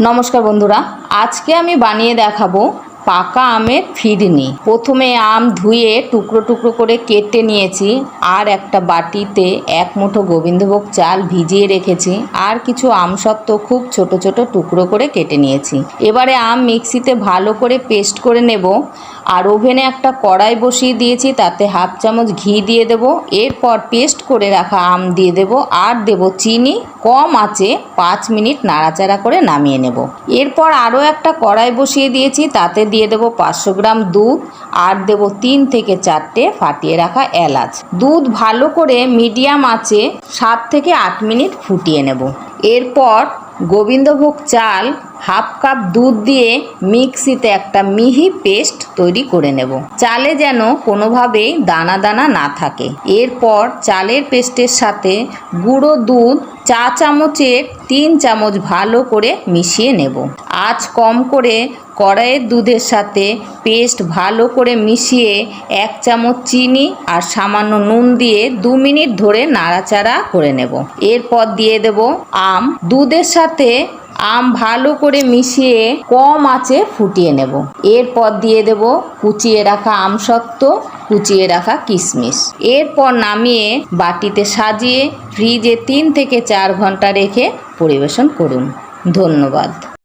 নমস্কার বন্ধুরা, আজকে আমি বানিয়ে দেখাবো পাকা আমের ফিরনি। প্রথমে আম ধুয়ে টুকরো টুকরো করে কেটে নিয়েছি, আর একটা বাটিতে এক মুঠো গোবিন্দভোগ চাল ভিজিয়ে রেখেছি, আর কিছু আমসত্ত্ব খুব ছোট ছোট টুকরো করে কেটে নিয়েছি। এবারে আম মিক্সিতে ভালো করে পেস্ট করে নেব। আর ওভেনে একটা কড়াই বসিয়ে দিয়েছি, তাতে হাফ চামচ ঘি দিয়ে দেব। এরপর পেস্ট করে রাখা আম দিয়ে দেব, আর দেব চিনি। কম আঁচে 5 মিনিট নাড়াচাড়া করে নামিয়ে নেব। এরপর আরও একটা কড়াই বসিয়ে দিয়েছি, তাতে দিয়ে দেব 500 গ্রাম দুধ, আর দেব 3 থেকে 4টে ফাটিয়ে রাখা এলাচ। দুধ ভালো করে মিডিয়াম আঁচে 7 থেকে 8 মিনিট ফুটিয়ে নেব। এরপর গোবিন্দভোগ চাল হাফ কাপ দুধ দিয়ে মিক্সিতে একটা মিহি পেস্ট তৈরি করে নেব। চালে যেন কোনোভাবেই দানা দানা না থাকে। এরপর চালের পেস্টের সাথে গুঁড়ো দুধ চা চামচের 3 চামচ ভালো করে মিশিয়ে নেব। আঁচ কম করে কড়াইয়ের দুধের সাথে পেস্ট ভালো করে মিশিয়ে 1 চামচ চিনি আর সামান্য নুন দিয়ে 2 মিনিট ধরে নাড়াচাড়া করে নেব। এরপর দিয়ে দেব আম। দুধের সাথে আম ভালো করে মিশিয়ে কম আঁচে ফুটিয়ে নেব। এরপর দিয়ে দেব কুচিয়ে রাখা আমসত্ত্ব, কুচিয়ে রাখা কিশমিশ। এরপর নামিয়ে বাটিতে সাজিয়ে ফ্রিজে 3 থেকে 4 ঘন্টা রেখে পরিবেশন করুন। ধন্যবাদ।